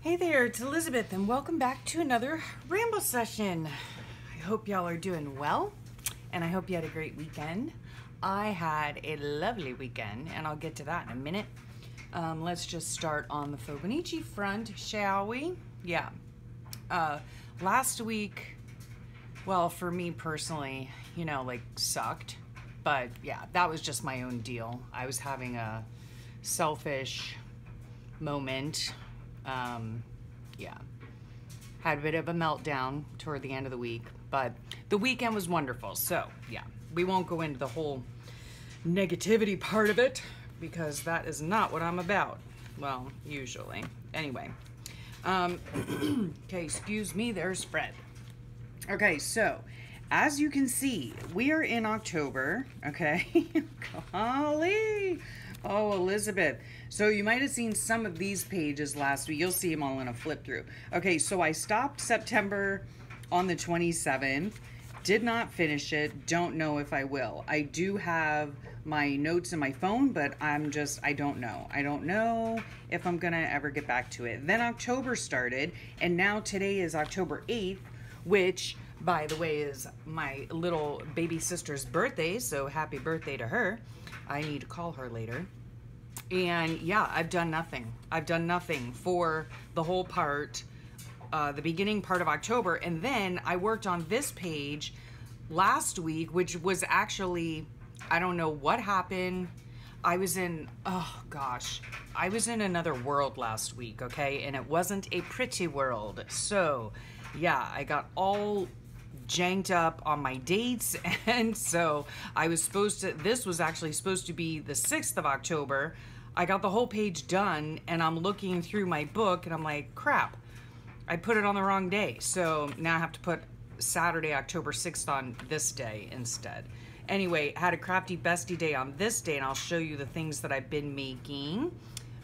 Hey there, it's Elizabeth, and welcome back to another Ramble session. I hope y'all are doing well, and I hope you had a great weekend. I had a lovely weekend, and I'll get to that in a minute. Let's just start on the Fauxbonichi front, shall we? Yeah. Last week, well, for me personally, sucked. But yeah, that was just my own deal. I was having a selfish moment. Yeah, had a bit of a meltdown toward the end of the week, but the weekend was wonderful. So yeah, we won't go into the whole negativity part of it because that is not what I'm about. Well, usually. Anyway, okay, excuse me, there's Fred. Okay, so as you can see, we are in October, okay? Golly. Oh, Elizabeth. So you might have seen some of these pages last week. You'll see them all in a flip through. Okay, so I stopped September on the 27th. Did not finish it. Don't know if I will. I do have my notes in my phone, but I don't know. I don't know if I'm going to ever get back to it. Then October started, and now today is October 8th, which, by the way, is my little baby sister's birthday, so happy birthday to her. I need to call her later. And yeah, I've done nothing. I've done nothing for the whole part, the beginning part of October. And then I worked on this page last week, which was actually, I don't know what happened. I was in, oh gosh, I was in another world last week, okay? And it wasn't a pretty world. So yeah, I got all janked up on my dates, and so I was this was actually supposed to be the 6th of October. I got the whole page done, and I'm looking through my book, and I'm like, crap, I put it on the wrong day. So now I have to put Saturday, October 6th on this day instead. Anyway, had a crafty bestie day on this day, and I'll show you the things that I've been making,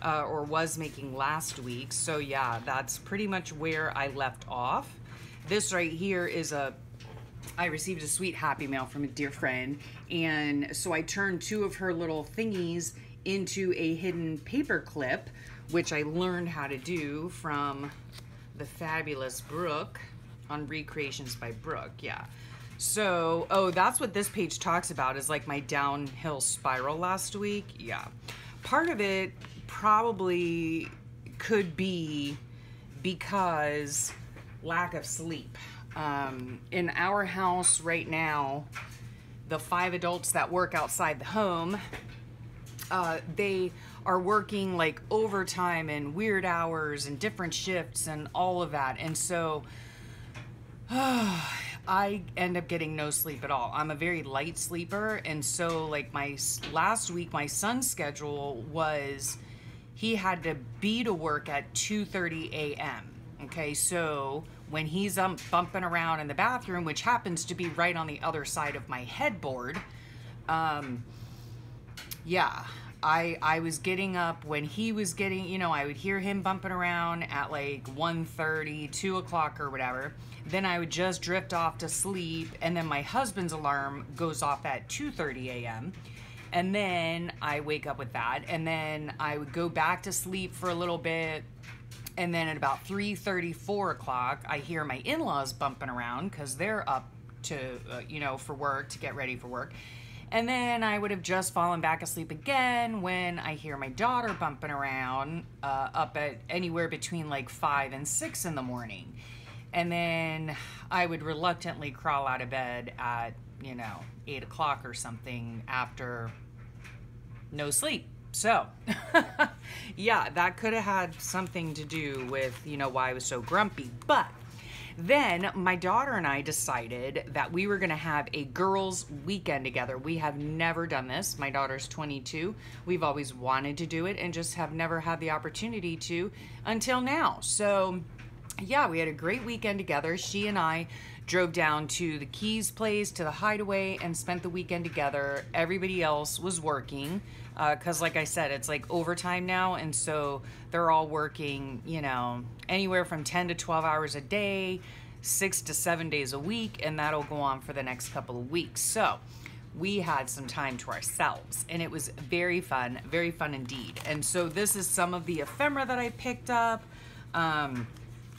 or was making last week. So yeah, that's pretty much where I left off. This right here is I received a sweet happy mail from a dear friend, and so I turned two of her little thingies into a hidden paper clip, which I learned how to do from the fabulous Brooke on Recreations by Brooke. Yeah. So, oh, that's what this page talks about, is like my downhill spiral last week. Yeah. Part of it probably could be because lack of sleep. In our house right now, the 5 adults that work outside the home, they are working like overtime and weird hours and different shifts and all of that. And so I end up getting no sleep at all. I'm a very light sleeper. And so like last week, my son's schedule was, he had to be to work at 2:30 a.m. Okay, so when he's bumping around in the bathroom, which happens to be right on the other side of my headboard, yeah, I was getting up when he was getting, I would hear him bumping around at like 1:30, 2 o'clock or whatever. Then I would just drift off to sleep, and then my husband's alarm goes off at 2:30 a.m. And then I wake up with that, and then I would go back to sleep for a little bit. And then at about 3:30, 4 o'clock, I hear my in-laws bumping around because they're up to, for work, to get ready for work. And then I would have just fallen back asleep again when I hear my daughter bumping around up at anywhere between like 5 and 6 in the morning. And then I would reluctantly crawl out of bed at, 8 o'clock or something after no sleep. So, yeah, that could have had something to do with, why I was so grumpy. But then my daughter and I decided that we were going to have a girls' weekend together. We have never done this. My daughter's 22. We've always wanted to do it and just have never had the opportunity to until now. So, yeah, we had a great weekend together. She and I drove down to the Keys place, to the Hideaway, and spent the weekend together. Everybody else was working. Because like I said, it's like overtime now, and so they're all working, anywhere from 10 to 12 hours a day, 6 to 7 days a week, and that'll go on for the next couple of weeks. So we had some time to ourselves, and it was very fun indeed. And so this is some of the ephemera that I picked up.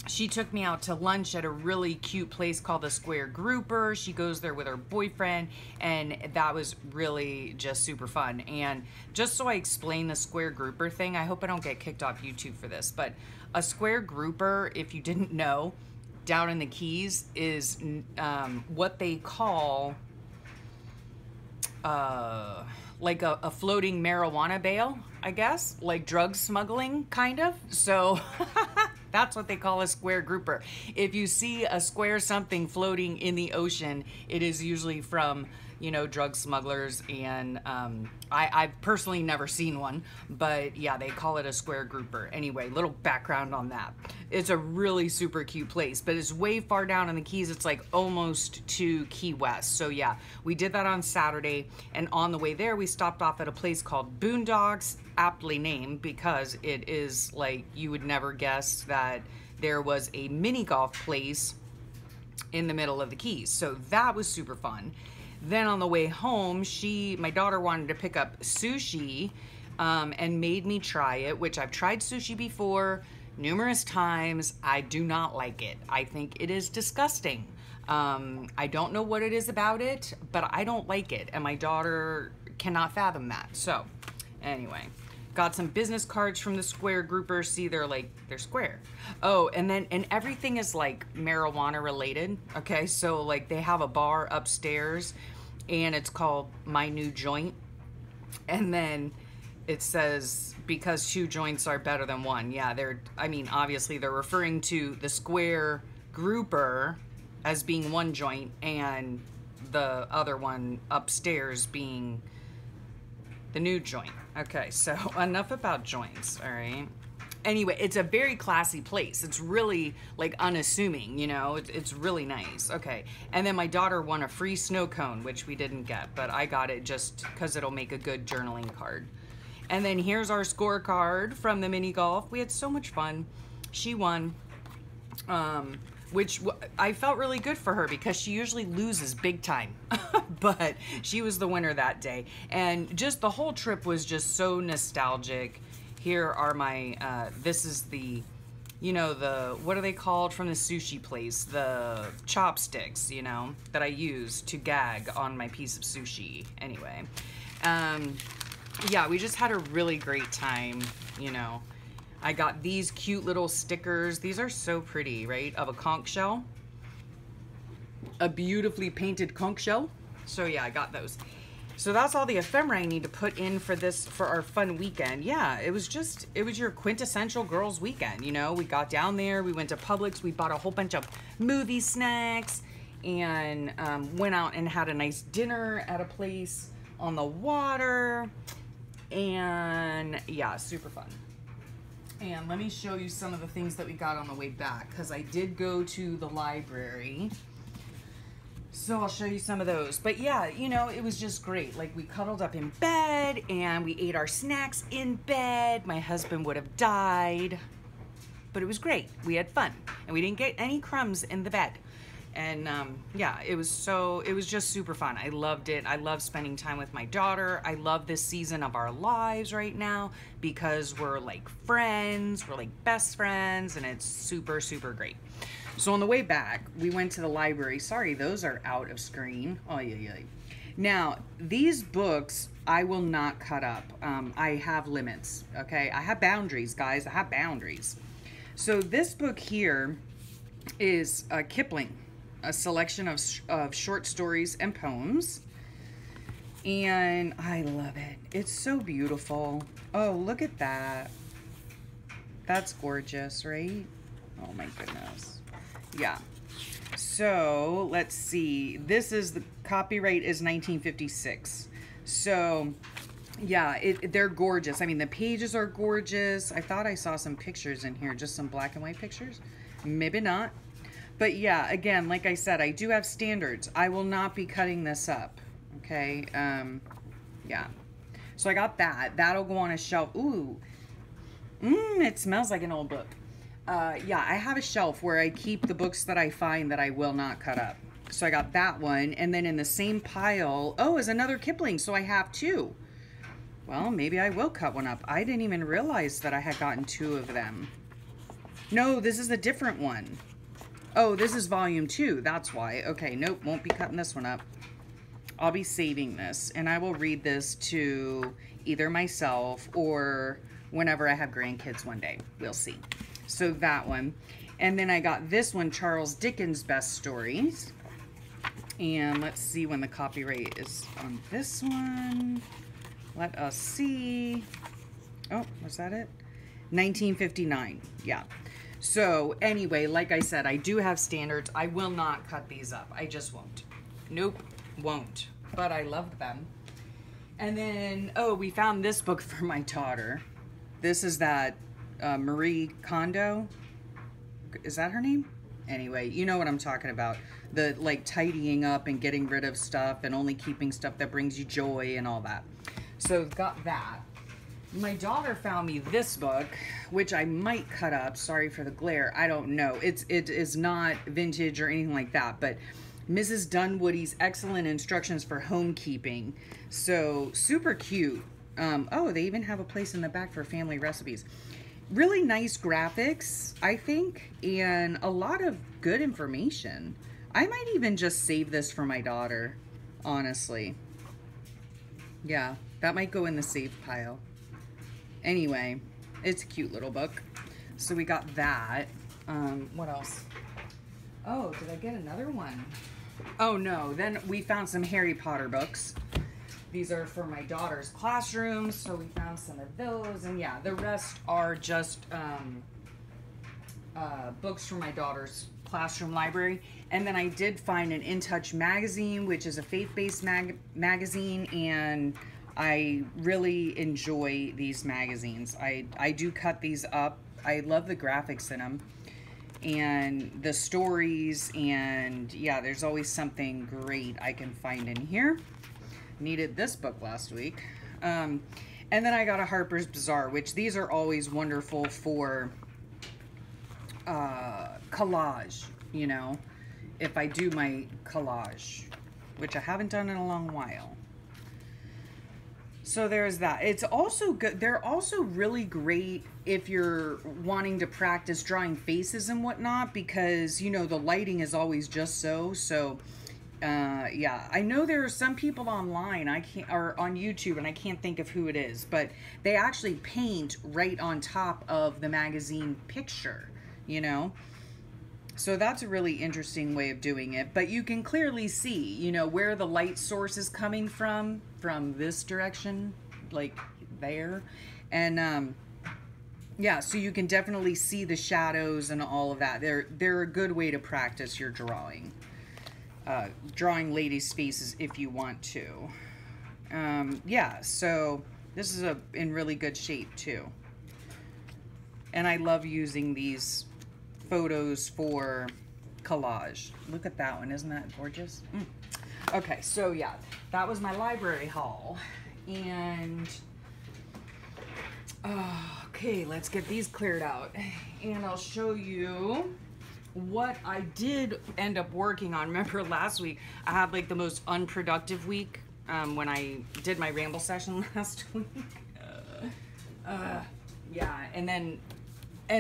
She took me out to lunch at a really cute place called the Square Grouper. She goes there with her boyfriend, and that was really just super fun. And just so I explain the Square Grouper thing, I hope I don't get kicked off YouTube for this, but a Square Grouper, if you didn't know, down in the Keys is what they call like a floating marijuana bale, I guess, like drug smuggling, kind of. So that's what they call a Square Grouper. If you see a square something floating in the ocean, it is usually from, you know, drug smugglers. And I've personally never seen one, but yeah, they call it a Square Grouper. Anyway, little background on that. It's a really super cute place, but it's way far down in the Keys. It's like almost to Key West. So yeah, we did that on Saturday, and on the way there, we stopped off at a place called Boondocks, aptly named because it is like, you would never guess that there was a mini golf place in the middle of the Keys. So that was super fun. Then on the way home, my daughter wanted to pick up sushi and made me try it, which I've tried sushi before numerous times. I do not like it. I think it is disgusting. I don't know what it is about it, but I don't like it. And my daughter cannot fathom that. So anyway, got some business cards from the Square Grouper. See, they're square. Oh, and everything is like marijuana related. Okay, so like they have a bar upstairs and it's called My New Joint. And then it says, because 2 joints are better than 1. Yeah, obviously they're referring to the Square Grouper as being 1 joint and the other one upstairs being the new joint. Okay, so enough about joints, all right? Anyway, it's a very classy place. It's really like unassuming, you know, it's really nice. Okay, and then my daughter won a free snow cone, which we didn't get, but I got it just because it'll make a good journaling card. And then here's our scorecard from the mini golf. We had so much fun. She won, which I felt really good for her because she usually loses big time, but she was the winner that day. And just the whole trip was just so nostalgic. Here are my, this is the, you know, what are they called from the sushi place? The chopsticks, you know, that I use to gag on my piece of sushi. Anyway, yeah, we just had a really great time, you know. I got these cute little stickers. These are so pretty, right? Of a conch shell. A beautifully painted conch shell. So yeah, I got those. So that's all the ephemera I need to put in for our fun weekend. Yeah, it was your quintessential girls weekend, you know. We got down there, we went to Publix, we bought a whole bunch of movie snacks, and went out and had a nice dinner at a place on the water. And yeah, super fun. And let me show you some of the things that we got on the way back, because I did go to the library. So I'll show you some of those. But yeah, you know, it was just great. Like, we cuddled up in bed and we ate our snacks in bed. My husband would have died, but it was great. We had fun and we didn't get any crumbs in the bed. And yeah, it was just super fun. I loved it. I love spending time with my daughter. I love this season of our lives right now because we're like friends, we're like best friends, and it's super, super great. So on the way back, we went to the library. Sorry, those are out of screen. Oh, yeah. Now, these books, I will not cut up. I have limits, okay? I have boundaries, guys. I have boundaries. So this book here is Kipling, a selection of short stories and poems. And I love it. It's so beautiful. Oh, look at that. That's gorgeous, right? Oh, my goodness. Yeah. So let's see. The copyright is 1956. So yeah, they're gorgeous. I mean, the pages are gorgeous. I thought I saw some pictures in here, just some black and white pictures. Maybe not. But yeah, again, like I said, I do have standards. I will not be cutting this up. Okay. Yeah. So I got that. That'll go on a shelf. Ooh. It smells like an old book. Yeah, I have a shelf where I keep the books that I find that I will not cut up. So I got that one. And then in the same pile, is another Kipling. So I have 2. Well, maybe I will cut one up. I didn't even realize that I had gotten 2 of them. No, this is a different one. Oh, this is volume 2. That's why. Okay, nope, won't be cutting this one up. I'll be saving this, and I will read this to either myself or whenever I have grandkids one day. We'll see. So that one. And then I got this one, Charles Dickens' Best Stories. And let's see when the copyright is on this one. Let us see. Oh, was that it? 1959. Yeah. So anyway, like I said, I do have standards. I will not cut these up. I just won't. Nope, won't. But I loved them. And then, oh, we found this book for my daughter. This is that Marie Kondo. Is that her name? Anyway, you know what I'm talking about. The like tidying up and getting rid of stuff and only keeping stuff that brings you joy and all that. So got that. My daughter found me this book, which I might cut up. Sorry for the glare. I don't know. It is not vintage or anything like that, but Mrs. Dunwoody's Excellent Instructions for Homekeeping. So super cute. Oh, they even have a place in the back for family recipes. Really nice graphics, I think, and a lot of good information. I might even just save this for my daughter, honestly. Yeah, that might go in the save pile. Anyway, it's a cute little book. So we got that. What else? Oh, did I get another one? Oh no, then we found some Harry Potter books. These are for my daughter's classroom, so we found some of those. And yeah, the rest are just books from my daughter's classroom library. And then I did find an In Touch magazine, which is a faith-based magazine, and I really enjoy these magazines. I do cut these up. I love the graphics in them and the stories, and yeah, there's always something great I can find in here. Needed this book last week. And then I got a Harper's Bazaar, which these are always wonderful for collage, you know, if I do my collage, which I haven't done in a long while. So there's that. It's also good. They're also really great if you're wanting to practice drawing faces and whatnot, because, you know, the lighting is always just so. Yeah, I know there are some people online, or on YouTube, and I can't think of who it is, but they actually paint right on top of the magazine picture, you know? So that's a really interesting way of doing it, but you can clearly see, you know, where the light source is coming from this direction, like there. And, yeah, so you can definitely see the shadows and all of that. They're a good way to practice your drawing. Drawing ladies' faces if you want to. Yeah, so this is in really good shape too. And I love using these photos for collage. Look at that one, isn't that gorgeous? Okay, so yeah, that was my library haul. And okay, let's get these cleared out. And I'll show you what I did end up working on. Remember last week, I had like the most unproductive week when I did my Ramble session last week. Yeah, and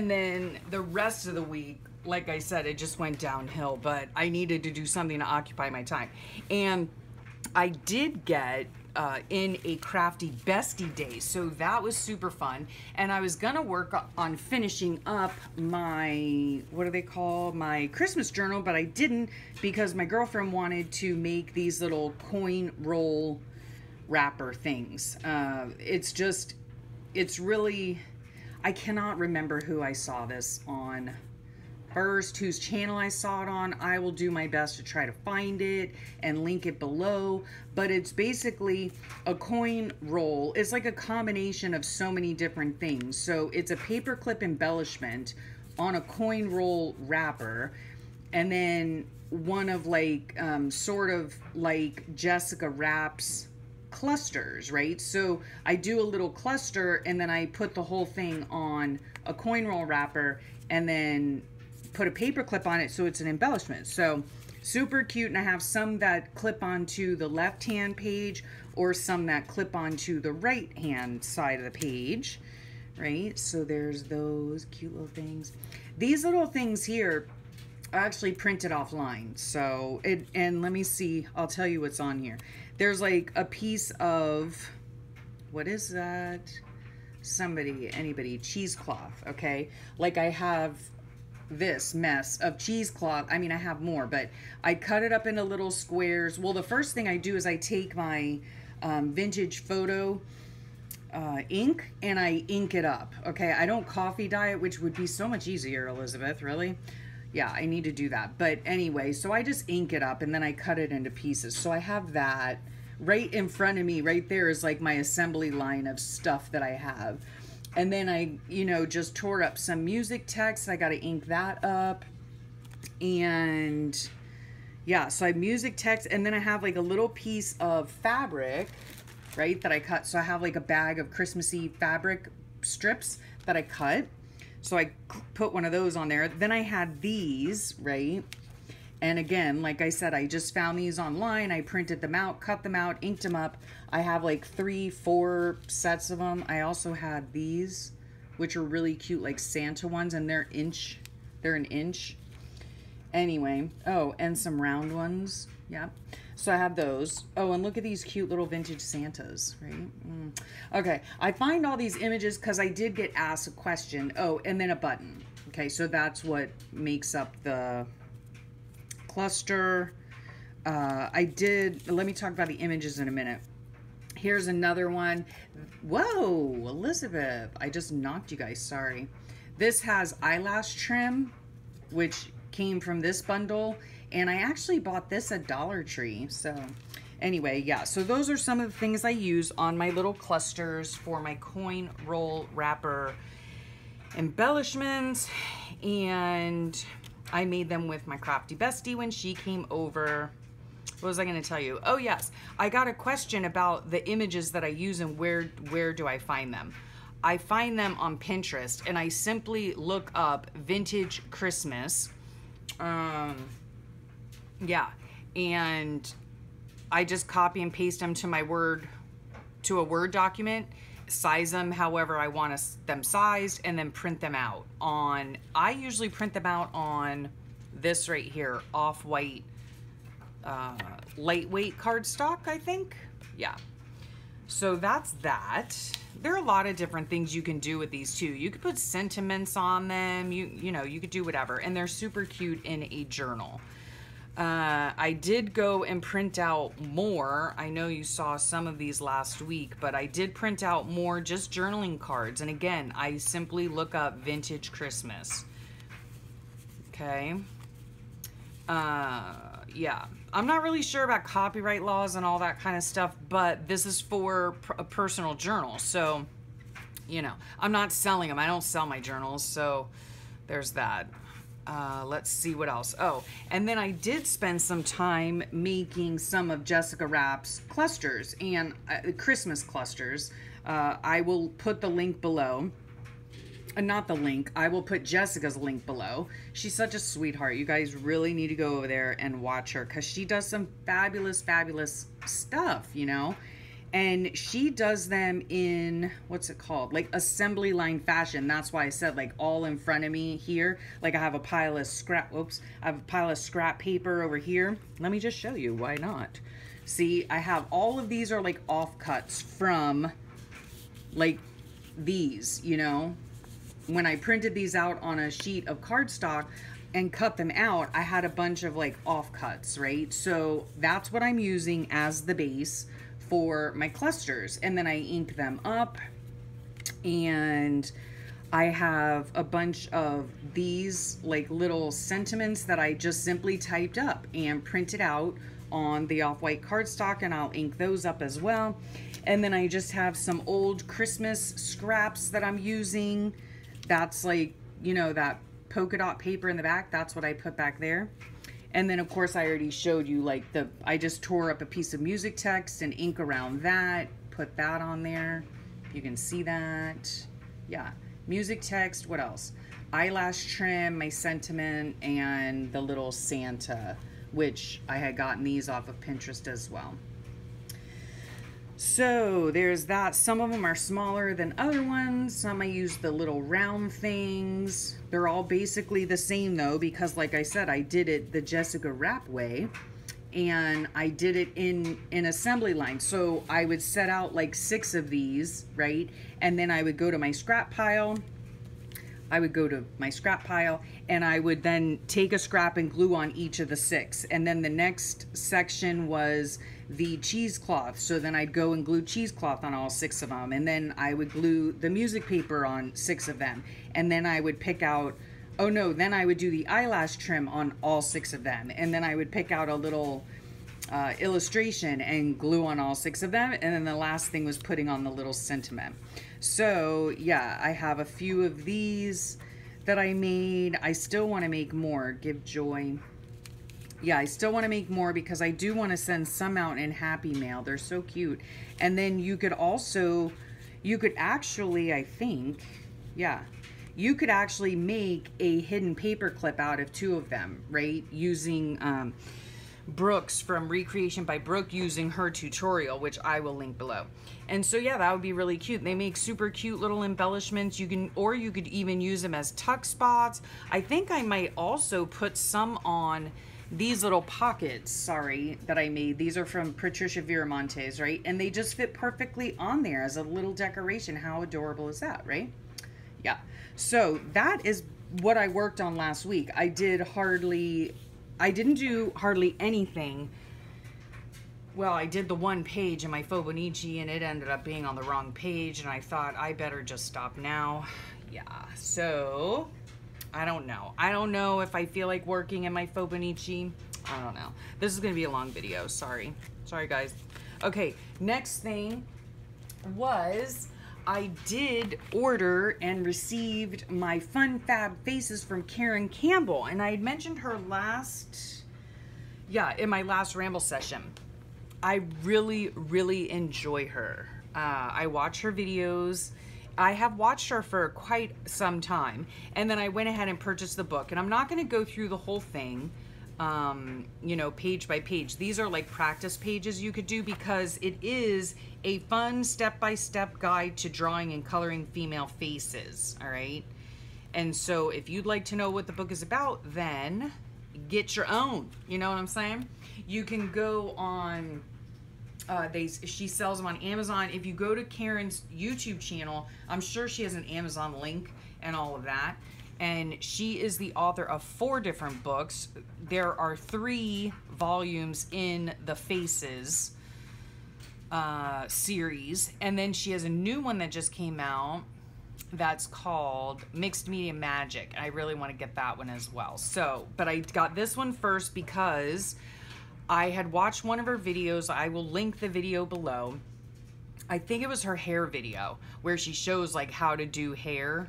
then the rest of the week, like I said, it just went downhill, but I needed to do something to occupy my time. And I did get in a crafty bestie day, so that was super fun. And I was gonna work on finishing up my, what do they call, my Christmas journal, but I didn't, because my girlfriend wanted to make these little coin roll wrapper things. It's really, I cannot remember who I saw this on first, whose channel I saw it on. I will do my best to try to find it and link it below, but it's basically a coin roll. It's like a combination of so many different things. So it's a paperclip embellishment on a coin roll wrapper, and then one of like sort of like Jessica Rapp's clusters, right? So I do a little cluster, and then I put the whole thing on a coin roll wrapper, and then put a paper clip on it, so it's an embellishment. So super cute. And I have some that clip onto the left hand page, or some that clip onto the right hand side of the page, right? So there's those cute little things. These little things here I actually printed offline. So and let me see, I'll tell you what's on here. There's like a piece of, what is that? Anybody, cheesecloth, okay? Like I have this mess of cheesecloth. I mean, I have more, but I cut it up into little squares. Well, the first thing I do is I take my vintage photo ink and I ink it up, okay? I don't coffee dye it, which would be so much easier, Elizabeth, really. Yeah, I need to do that. But anyway, so I just ink it up and then I cut it into pieces. So I have that right in front of me. Right there is like my assembly line of stuff that I have. And then I, you know, just tore up some music text. I got to ink that up. And yeah, so I have music text. And then I have like a little piece of fabric, right, that I cut. So I have like a bag of Christmassy fabric strips that I cut. So I put one of those on there. Then I had these, right? And again, like I said, I just found these online. I printed them out, cut them out, inked them up. I have like 3-4 sets of them. I also had these, which are really cute, like Santa ones, and they're an inch. Anyway, oh, and some round ones. Yeah. So I have those. Oh, and look at these cute little vintage Santas, right? Okay, I find all these images because I did get asked a question. Oh, and then a button. Okay, so that's what makes up the cluster. Let me talk about the images in a minute. Here's another one. Whoa, Elizabeth, I just knocked you guys, sorry. This has eyelash trim, which came from this bundle. And I actually bought this at Dollar Tree. So anyway, yeah. So those are some of the things I use on my little clusters for my coin roll wrapper embellishments. And I made them with my crafty bestie when she came over. What was I going to tell you? Oh, yes. I got a question about the images that I use and where do I find them? I find them on Pinterest, and I simply look up vintage Christmas. Yeah, and I just copy and paste them to a Word document, size them however I want them sized, and then print them out on, I usually print them out on this right here, off-white, lightweight cardstock, I think. Yeah. So that's that. There are a lot of different things you can do with these too. You could put sentiments on them, you know, you could do whatever, and they're super cute in a journal. I did go and print out more. I know you saw some of these last week, but I did print out more just journaling cards. And again, I simply look up vintage Christmas. Okay. Yeah. I'm not really sure about copyright laws and all that kind of stuff, but this is for a personal journal. So, you know, I'm not selling them. I don't sell my journals. So there's that. Let's see what else. Oh, and then I did spend some time making some of Jessica Rapp's clusters and Christmas clusters. I will put the link below. Not the link. I will put Jessica's link below. She's such a sweetheart. You guys really need to go over there and watch her because she does some fabulous, fabulous stuff, you know. And she does them in, what's it called? Like assembly line fashion. That's why I said like all in front of me here. Like I have a pile of scrap, I have a pile of scrap paper over here. Let me just show you, why not? See, I have all of these are like offcuts from like these, you know. When I printed these out on a sheet of cardstock and cut them out, I had a bunch of like offcuts, right? So that's what I'm using as the base for my clusters, and then I ink them up, and I have a bunch of these like little sentiments that I just simply typed up and printed out on the off-white cardstock, and I'll ink those up as well. And then I just have some old Christmas scraps that I'm using. That's like, you know, that polka dot paper in the back, that's what I put back there. And then, of course, I already showed you, like, I just tore up a piece of music text and ink around that, put that on there. You can see that. Yeah. Music text, what else? Eyelash trim, my sentiment, and the little Santa, which I had gotten these off of Pinterest as well. So there's that. Some of them are smaller than other ones. Some I use the little round things. They're all basically the same though, because like I said, I did it the Jessica Rapp way, and I did it in an assembly line. So I would set out like 6 of these, right? And then I would go to my scrap pile. And I would then take a scrap and glue on each of the 6. And then the next section was the cheesecloth. So then I'd go and glue cheesecloth on all 6 of them. And then I would glue the music paper on 6 of them. And then I would pick out, oh no, then I would do the eyelash trim on all 6 of them. And then I would pick out a little illustration and glue on all 6 of them. And then the last thing was putting on the little sentiment. So yeah, I have a few of these that I made. I still want to make more. Give joy. Yeah, I still want to make more because I do want to send some out in Happy Mail. They're so cute. And then you could also, you could actually, I think, yeah, you could actually make a hidden paper clip out of 2 of them, right? Using Brooks from Recreation by Brooke, using her tutorial, which I will link below. And so yeah, that would be really cute. They make super cute little embellishments. You can, or you could even use them as tuck spots. I think I might also put some on these little pockets, sorry, that I made. These are from Patricia Viramontes, right? And they just fit perfectly on there as a little decoration. How adorable is that, right? Yeah. So that is what I worked on last week. I didn't do hardly anything. Well, I did the 1 page in my Fauxbonichi and it ended up being on the wrong page, and I thought I better just stop now. Yeah, so I don't know. I don't know if I feel like working in my Fauxbonichi. I don't know. This is going to be a long video. Sorry. Sorry, guys. Okay, next thing was I did order and received my Fun Fab Faces from Campbell. And I had mentioned her in my last Ramble session. I really, really enjoy her. I watch her videos. I have watched her for quite some time. And then I went ahead and purchased the book. And I'm not going to go through the whole thing, you know, page by page. These are like practice pages you could do, because it is a fun step-by-step guide to drawing and coloring female faces. All right. And so if you'd like to know what the book is about, then get your own. You know what I'm saying? You can go on... she sells them on Amazon. If you go to Karen's YouTube channel, I'm sure she has an Amazon link and all of that. And she is the author of 4 different books. There are 3 volumes in the Faces series. And then she has a new one that just came out that's called Mixed Media Magic. I really want to get that one as well. So, but I got this one first because I had watched one of her videos. I will link the video below. I think it was her hair video where she shows like how to do hair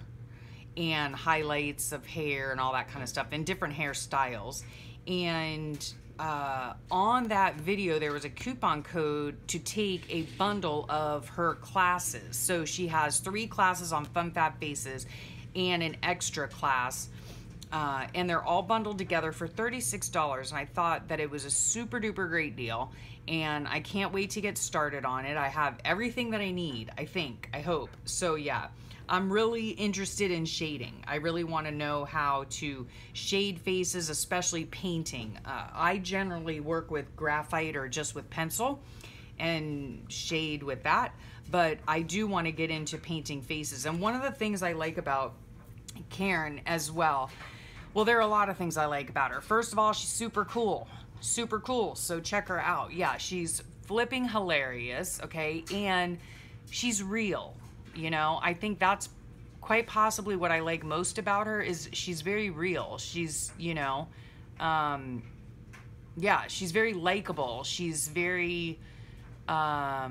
and highlights of hair and all that kind of stuff and different hairstyles. And on that video, there was a coupon code to take a bundle of her classes. So she has 3 classes on Fun Fab Faces and an extra class. And they're all bundled together for $36, and I thought that it was a super duper great deal, and I can't wait to get started on it. I have everything that I need, I hope. So yeah, I'm really interested in shading. I really want to know how to shade faces, especially painting. I generally work with graphite or just with pencil and shade with that, but I do want to get into painting faces. And one of the things I like about Karen as well, well, there are a lot of things I like about her. First of all, she's super cool. Super cool. So check her out. Yeah, she's flipping hilarious, okay? And she's real, you know? I think that's quite possibly what I like most about her, is she's very real. She's, you know, yeah, she's very likable. She's very, I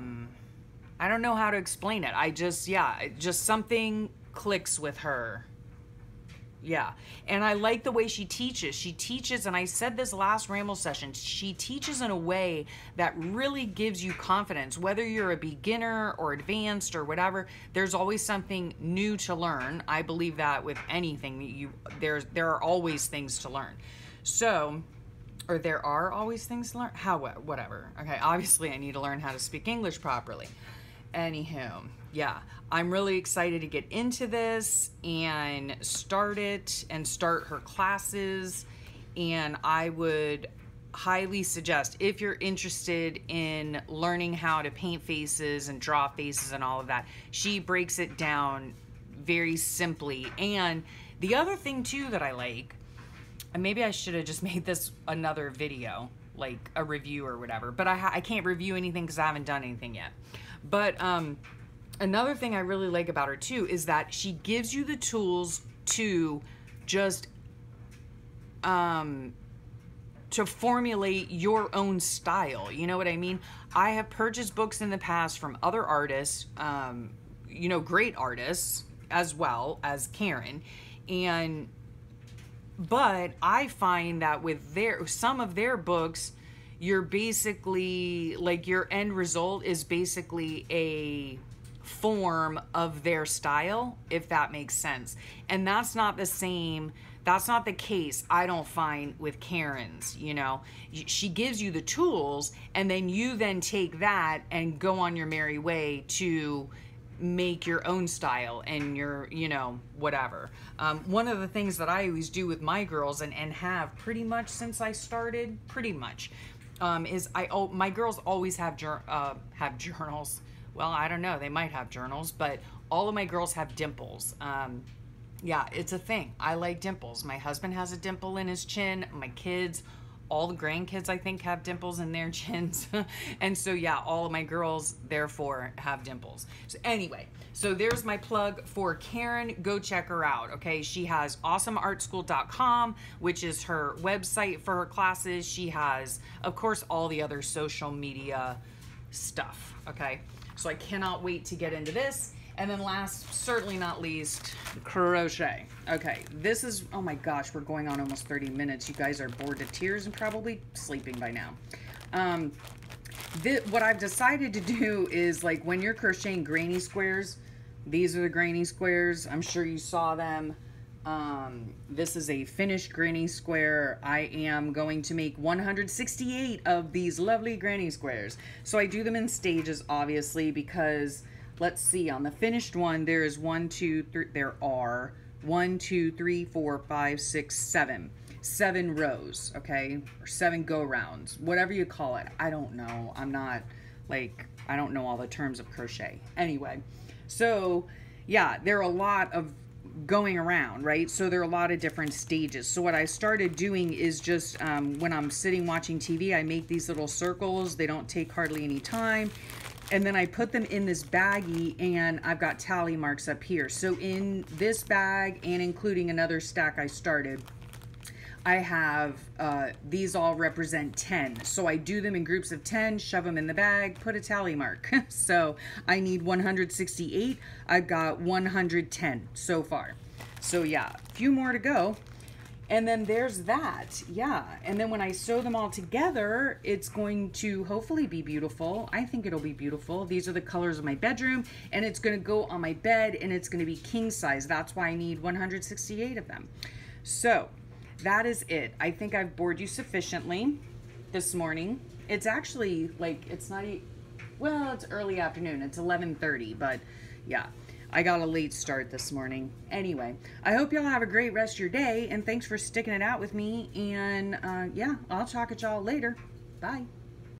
don't know how to explain it. Just something clicks with her. Yeah, and I like the way she teaches. She teaches, and I said this last Ramble session, she teaches in a way that really gives you confidence. Whether you're a beginner or advanced or whatever, there's always something new to learn. I believe that with anything, there are always things to learn. So or there are always things to learn. Whatever. Okay, obviously I need to learn how to speak English properly. Anywho, yeah, I'm really excited to get into this and start it and start her classes. And I would highly suggest, if you're interested in learning how to paint faces and draw faces and all of that, she breaks it down very simply. And the other thing too that I like, and maybe I should have just made this another video, like a review or whatever, but I can't review anything because I haven't done anything yet. But another thing I really like about her too is that she gives you the tools to just to formulate your own style. You know what I mean? I have purchased books in the past from other artists, you know, great artists as well as Karen, but I find that with some of their books, you're basically, like, your end result is basically a form of their style, if that makes sense. And that's not the same, that's not the case, I don't find, with Karen's. You know, she gives you the tools, and then you then take that and go on your merry way to make your own style and your, you know, whatever. One of the things that I always do with my girls, and have pretty much since I started, is my girls always have journals. Well, I don't know, they might have journals, but all of my girls have dimples. Yeah, it's a thing. I like dimples. My husband has a dimple in his chin. My kids, all the grandkids, I think, have dimples in their chins. And so, yeah, all of my girls, therefore, have dimples. So anyway, so there's my plug for Karen. Go check her out, okay? She has awesomeartschool.com, which is her website for her classes. She has, of course, all the other social media stuff, okay? So I cannot wait to get into this. And then last, certainly not least, crochet. Okay, this is, oh my gosh, we're going on almost 30 minutes. You guys are bored to tears and probably sleeping by now. What I've decided to do is, like, when you're crocheting granny squares, these are the granny squares. I'm sure you saw them. This is a finished granny square. I am going to make 168 of these lovely granny squares. So I do them in stages, obviously, because let's see, on the finished one, there are 1, 2, 3, 4, 5, 6, 7 rows, okay? Or 7 go-rounds, whatever you call it. I don't know. I'm not, like, I don't know all the terms of crochet. Anyway, so, yeah, there are a lot of going around, right? So there are a lot of different stages. So what I started doing is just, when I'm sitting watching TV, I make these little circles. They don't take hardly any time. And then I put them in this baggie, and I've got tally marks up here. So in this bag, and including another stack I started, I have, these all represent 10. So I do them in groups of 10, shove them in the bag, put a tally mark. So I need 168. I've got 110 so far. So yeah, a few more to go. And then there's that, yeah. And then when I sew them all together, it's going to hopefully be beautiful. I think it'll be beautiful. These are the colors of my bedroom, and it's gonna go on my bed, and it's gonna be king size. That's why I need 168 of them. So that is it. I think I've bored you sufficiently this morning. It's actually, like, it's not, well, it's early afternoon. It's 11:30, but yeah. I got a late start this morning. Anyway, I hope y'all have a great rest of your day, and thanks for sticking it out with me. And yeah, I'll talk at y'all later. Bye.